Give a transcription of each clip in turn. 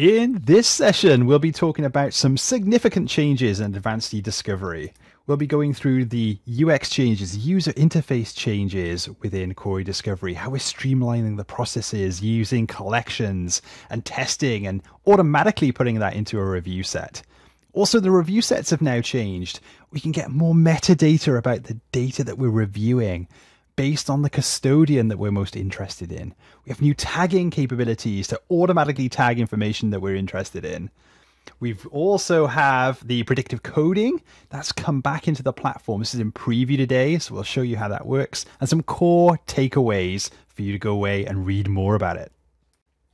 In this session, we'll be talking about some significant changes in advanced eDiscovery. We'll be going through the UX changes, user interface changes within core eDiscovery, how we're streamlining the processes using collections and testing and automatically putting that into a review set. Also, the review sets have now changed. We can get more metadata about the data that we're reviewing based on the custodian that we're most interested in. We have new tagging capabilities to automatically tag information that we're interested in. We've also have the predictive coding that's come back into the platform. This is in preview today, so we'll show you how that works and some core takeaways for you to go away and read more about it.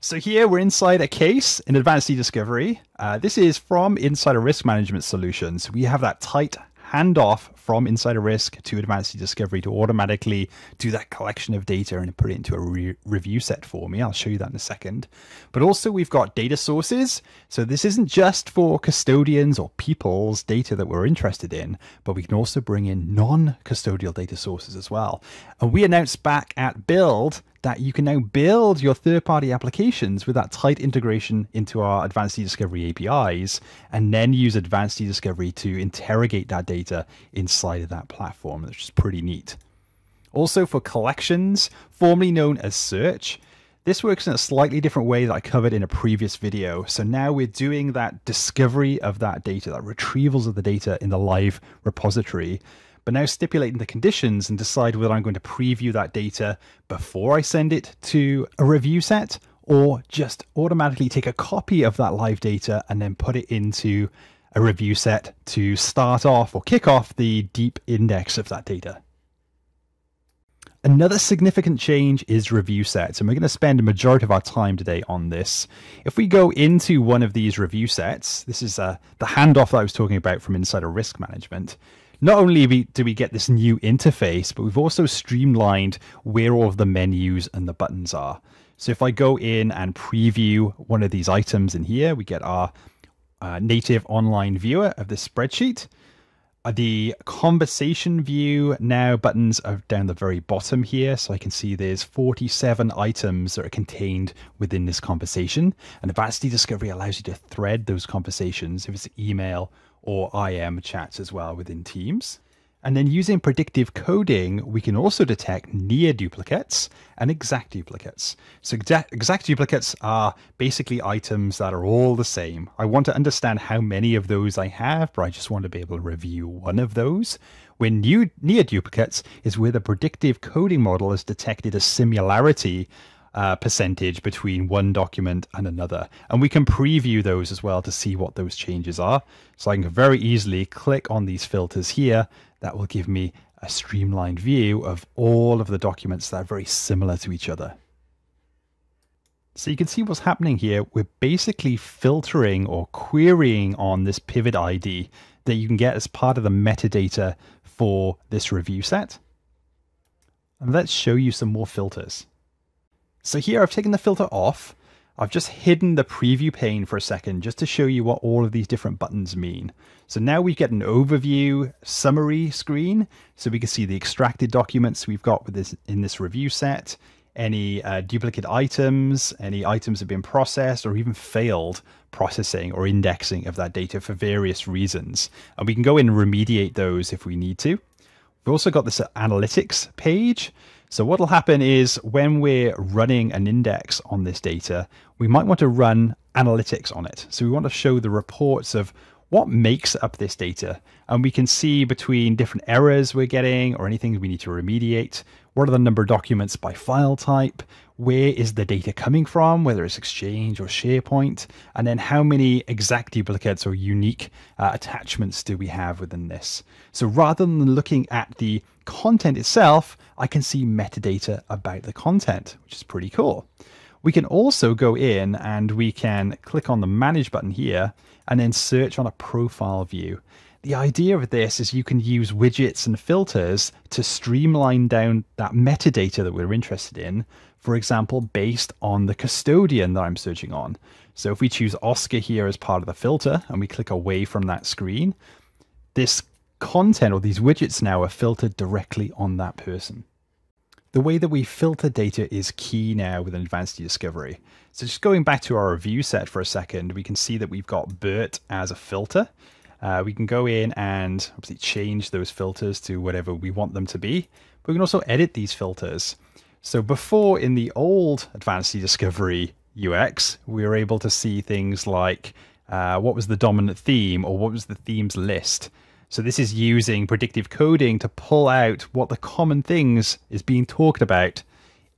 So here we're inside a case in advanced eDiscovery. This is from inside a risk management solutions. We have that tight handoff from inside a risk to advanced eDiscovery to automatically do that collection of data and put it into a review set for me. I'll show you that in a second. But also we've got data sources. So this isn't just for custodians or people's data that we're interested in, but we can also bring in non-custodial data sources as well. And we announced back at Build that you can now build your third-party applications with that tight integration into our advanced eDiscovery APIs, and then use advanced eDiscovery to interrogate that data inside of that platform, which is pretty neat. Also for collections, formerly known as search, this works in a slightly different way that I covered in a previous video. So now we're doing that discovery of that data, that retrievals of the data in the live repository, but now stipulating the conditions and decide whether I'm going to preview that data before I send it to a review set, or just automatically take a copy of that live data and then put it into a review set to start off or kick off the deep index of that data. Another significant change is review sets, and we're going to spend a majority of our time today on this. If we go into one of these review sets, this is the handoff that I was talking about from inside of risk management. Not only do we get this new interface, but we've also streamlined where all of the menus and the buttons are. So if I go in and preview one of these items in here, we get our native online viewer of this spreadsheet. The conversation view now buttons are down the very bottom here, so I can see there's 47 items that are contained within this conversation. And advanced eDiscovery allows you to thread those conversations if it's email or IM chats as well within Teams. And then using predictive coding, we can also detect near duplicates and exact duplicates. So exact duplicates are basically items that are all the same. I want to understand how many of those I have, but I just want to be able to review one of those. When near duplicates is where the predictive coding model has detected a similarity percentage between one document and another. And we can preview those as well to see what those changes are. So I can very easily click on these filters here. That will give me a streamlined view of all of the documents that are very similar to each other. So you can see what's happening here. We're basically filtering or querying on this pivot ID that you can get as part of the metadata for this review set. And let's show you some more filters. So here I've taken the filter off. I've just hidden the preview pane for a second just to show you what all of these different buttons mean. So now we get an overview summary screen, so we can see the extracted documents we've got with this in this review set, any duplicate items, any items have been processed or even failed processing or indexing of that data for various reasons. And we can go in and remediate those if we need to. We've also got this analytics page. So what will happen is when we're running an index on this data, we might want to run analytics on it. So we want to show the reports of what makes up this data. And we can see between different errors we're getting or anything we need to remediate. What are the number of documents by file type? Where is the data coming from, whether it's Exchange or SharePoint? And then how many exact duplicates or unique attachments do we have within this? So rather than looking at the content itself, I can see metadata about the content, which is pretty cool. We can also go in and we can click on the Manage button here and then search on a profile view. The idea of this is you can use widgets and filters to streamline down that metadata that we're interested in, for example, based on the custodian that I'm searching on. So if we choose Oscar here as part of the filter and we click away from that screen, this content or these widgets now are filtered directly on that person. the way that we filter data is key now with an advanced eDiscovery. So just going back to our review set for a second, we can see that we've got BERT as a filter. We can go in and obviously change those filters to whatever we want them to be. But we can also edit these filters. So before, in the old advanced eDiscovery UX, we were able to see things like what was the dominant theme or what was the themes list. So this is using predictive coding to pull out what the common things is being talked about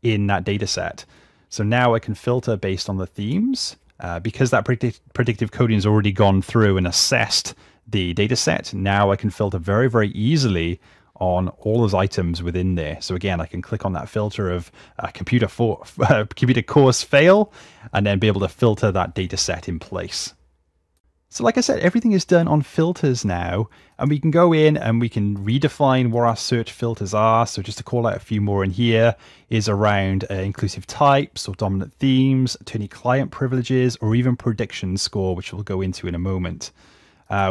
in that data set. So now I can filter based on the themes. Because that predictive coding has already gone through and assessed the data set, now I can filter very, very easily on all those items within there. So again, I can click on that filter of computer course fail, and then be able to filter that data set in place. So like I said, everything is done on filters now, and we can go in and we can redefine what our search filters are. So just to call out a few more in here is around inclusive types or dominant themes, attorney-client privileges, or even prediction score, which we'll go into in a moment.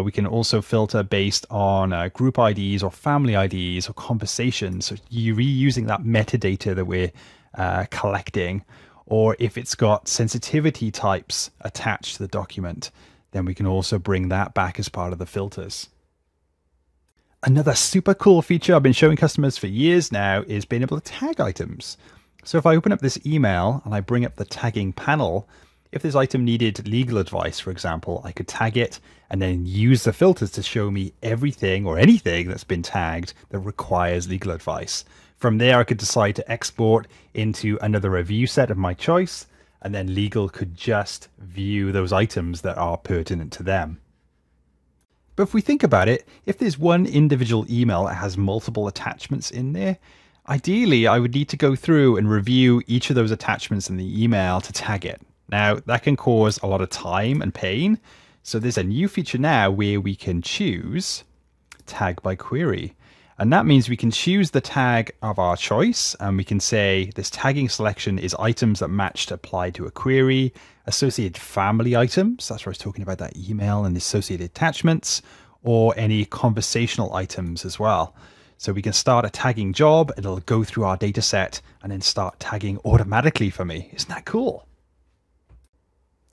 We can also filter based on group IDs or family IDs or conversations. So you're reusing that metadata that we're collecting, or if it's got sensitivity types attached to the document, then we can also bring that back as part of the filters. Another super cool feature I've been showing customers for years now is being able to tag items. So if I open up this email and I bring up the tagging panel, if this item needed legal advice, for example, I could tag it and then use the filters to show me everything or anything that's been tagged that requires legal advice. From there, I could decide to export into another review set of my choice, and then legal could just view those items that are pertinent to them. But if we think about it, if there's one individual email that has multiple attachments in there, ideally I would need to go through and review each of those attachments in the email to tag it. Now, that can cause a lot of time and pain. So there's a new feature now where we can choose tag by query. And that means we can choose the tag of our choice, and we can say this tagging selection is items that match to apply to a query, associated family items, that's where I was talking about that email and the associated attachments, or any conversational items as well. So we can start a tagging job, it'll go through our data set and then start tagging automatically for me. Isn't that cool?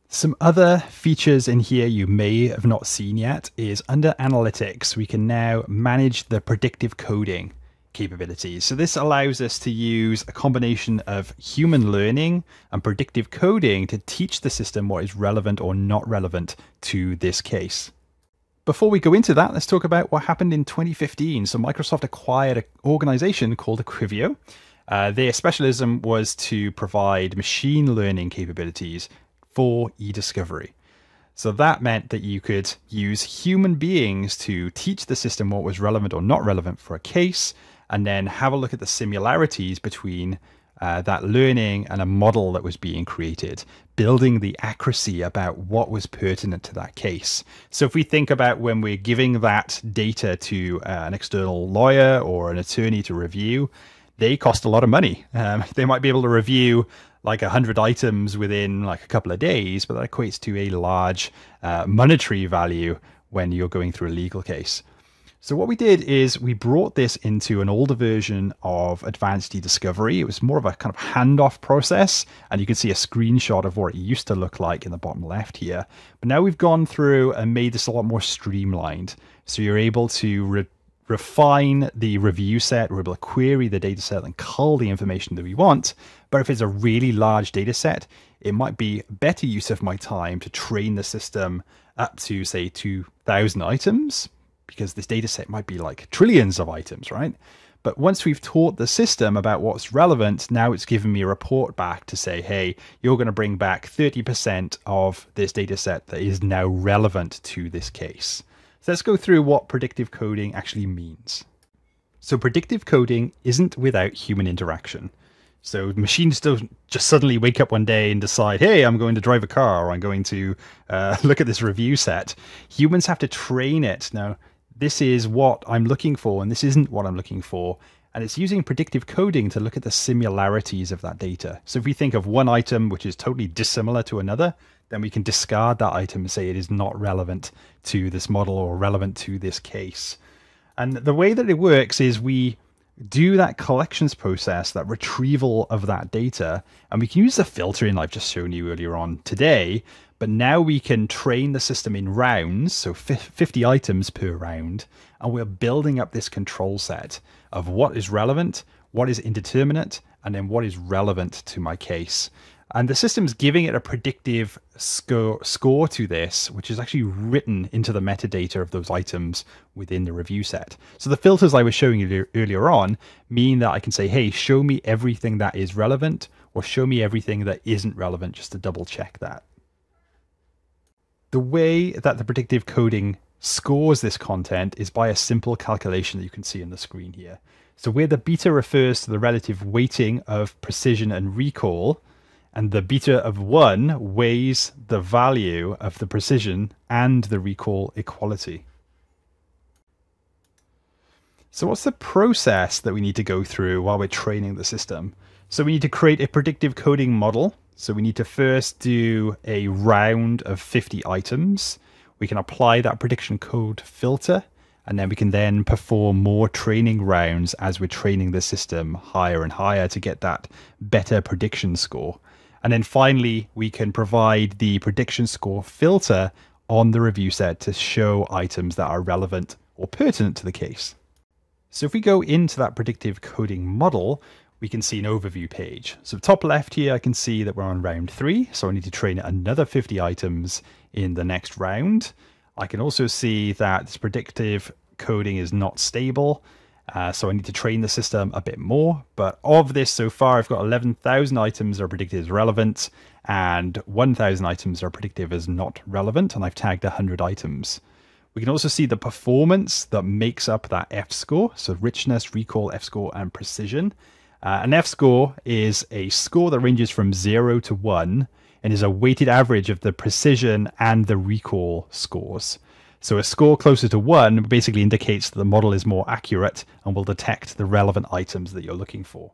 Some other features in here you may have not seen yet is under analytics, we can now manage the predictive coding capabilities. So this allows us to use a combination of human learning and predictive coding to teach the system what is relevant or not relevant to this case. Before we go into that, let's talk about what happened in 2015. So Microsoft acquired an organization called Equivio. Their specialism was to provide machine learning capabilities for eDiscovery. So that meant that you could use human beings to teach the system what was relevant or not relevant for a case, and then have a look at the similarities between that learning and a model that was being created, building the accuracy about what was pertinent to that case. So if we think about when we're giving that data to an external lawyer or an attorney to review, they cost a lot of money. They might be able to review like 100 items within like a couple of days, but that equates to a large monetary value when you're going through a legal case. So what we did is we brought this into an older version of advanced eDiscovery. It was more of a kind of handoff process, and you can see a screenshot of what it used to look like in the bottom left here. But now we've gone through and made this a lot more streamlined. So you're able to refine the review set, we're able to query the data set and cull the information that we want. But if it's a really large data set, it might be better use of my time to train the system up to, say, 2,000 items, because this data set might be like trillions of items, right? But once we've taught the system about what's relevant, now it's given me a report back to say, hey, you're going to bring back 30% of this data set that is now relevant to this case. So let's go through what predictive coding actually means. So predictive coding isn't without human interaction. So machines don't just suddenly wake up one day and decide, hey, I'm going to drive a car, or I'm going to look at this review set. Humans have to train it. Now, this is what I'm looking for, and this isn't what I'm looking for. And it's using predictive coding to look at the similarities of that data. So if we think of one item which is totally dissimilar to another, then we can discard that item and say it is not relevant to this model or relevant to this case. And the way that it works is we do that collections process, that retrieval of that data, and we can use the filtering I've just shown you earlier on today, but now we can train the system in rounds, so 50 items per round, and we're building up this control set of what is relevant, what is indeterminate, and then what is relevant to my case. And the system's giving it a predictive score to this, which is actually written into the metadata of those items within the review set. So the filters I was showing you earlier on mean that I can say, hey, show me everything that is relevant, or show me everything that isn't relevant, just to double check that. The way that the predictive coding scores this content is by a simple calculation that you can see on the screen here. So where the beta refers to the relative weighting of precision and recall, and the beta of 1 weighs the value of the precision and the recall equality. So what's the process that we need to go through while we're training the system? So we need to create a predictive coding model. So we need to first do a round of 50 items. We can apply that prediction code filter, and then we can then perform more training rounds as we're training the system higher and higher to get that better prediction score. And then finally, we can provide the prediction score filter on the review set to show items that are relevant or pertinent to the case. So if we go into that predictive coding model, we can see an overview page. So top left here, I can see that we're on round 3. So I need to train another 50 items in the next round. I can also see that this predictive coding is not stable. So I need to train the system a bit more. But of this so far, I've got 11,000 items that are predicted as relevant and 1,000 items are predicted as not relevant. And I've tagged 100 items. We can also see the performance that makes up that F-score. So richness, recall, F-score, and precision. An F-score is a score that ranges from 0 to 1 and is a weighted average of the precision and the recall scores. So a score closer to 1 basically indicates that the model is more accurate and will detect the relevant items that you're looking for.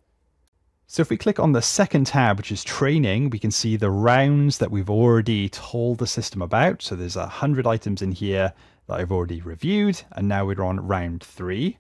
So if we click on the second tab, which is training, we can see the rounds that we've already told the system about. So there's 100 items in here that I've already reviewed, and now we're on round 3.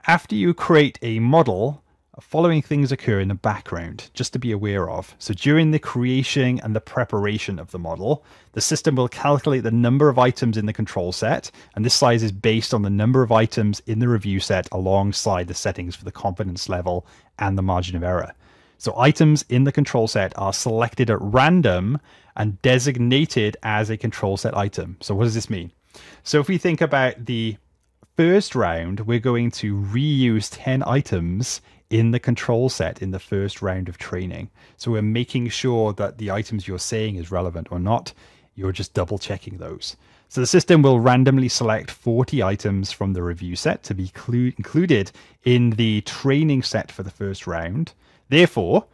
After you create a model, following things occur in the background, just to be aware of. So during the creation and the preparation of the model, the system will calculate the number of items in the control set, and this size is based on the number of items in the review set alongside the settings for the confidence level and the margin of error. So items in the control set are selected at random and designated as a control set item. So what does this mean? So if we think about the first round, we're going to reuse 10 items in the control set in the first round of training. So we're making sure that the items you're saying is relevant or not. You're just double checking those. So the system will randomly select 40 items from the review set to be included in the training set for the first round. Therefore,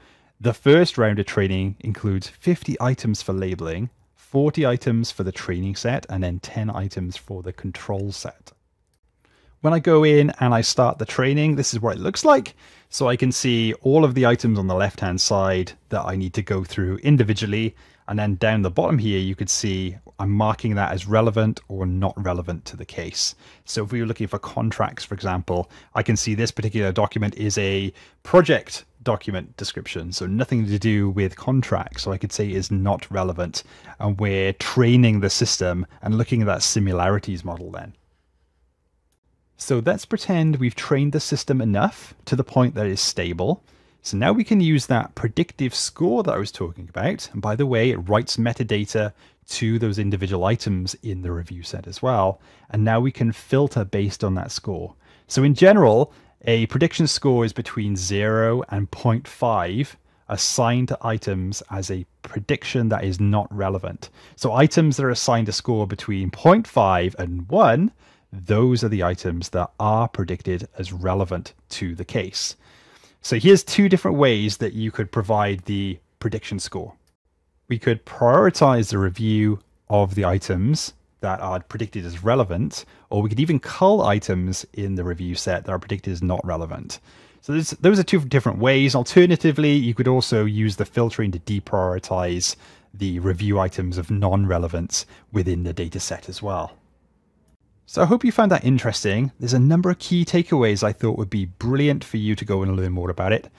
the first round of training includes 50 items for labeling, 40 items for the training set, and then 10 items for the control set. When I go in and I start the training, this is what it looks like. So I can see all of the items on the left-hand side that I need to go through individually. And then down the bottom here, you could see I'm marking that as relevant or not relevant to the case. So if we were looking for contracts, for example, I can see this particular document is a project document description. So nothing to do with contracts. So I could say is not relevant. And we're training the system and looking at that similarities model then. So let's pretend we've trained the system enough to the point that it's stable. So now we can use that predictive score that I was talking about. And by the way, it writes metadata to those individual items in the review set as well. And now we can filter based on that score. So in general, a prediction score is between 0 and 0.5 assigned to items as a prediction that is not relevant. So items that are assigned a score between 0.5 and 1, those are the items that are predicted as relevant to the case. So here's two different ways that you could provide the prediction score. We could prioritize the review of the items that are predicted as relevant, or we could even cull items in the review set that are predicted as not relevant. So those are two different ways. Alternatively, you could also use the filtering to deprioritize the review items of non-relevance within the data set as well. So I hope you found that interesting. There's a number of key takeaways I thought would be brilliant for you to go and learn more about it.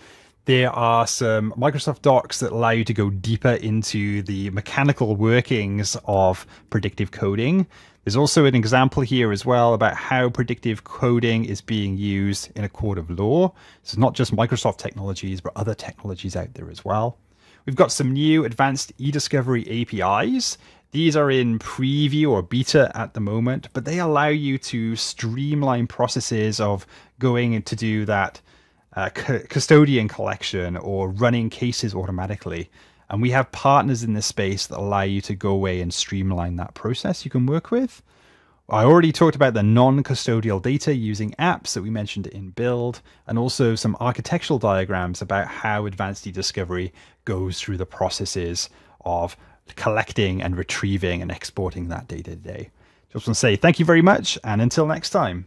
There are some Microsoft docs that allow you to go deeper into the mechanical workings of predictive coding. There's also an example here as well about how predictive coding is being used in a court of law. So it's not just Microsoft technologies, but other technologies out there as well. We've got some new advanced eDiscovery APIs. These are in preview or beta at the moment, but they allow you to streamline processes of going to do that custodian collection or running cases automatically. And we have partners in this space that allow you to go away and streamline that process you can work with. I already talked about the non-custodial data using apps that we mentioned in build, and also some architectural diagrams about how advanced eDiscovery goes through the processes of collecting and retrieving and exporting that data today. Just want to say thank you very much, and until next time.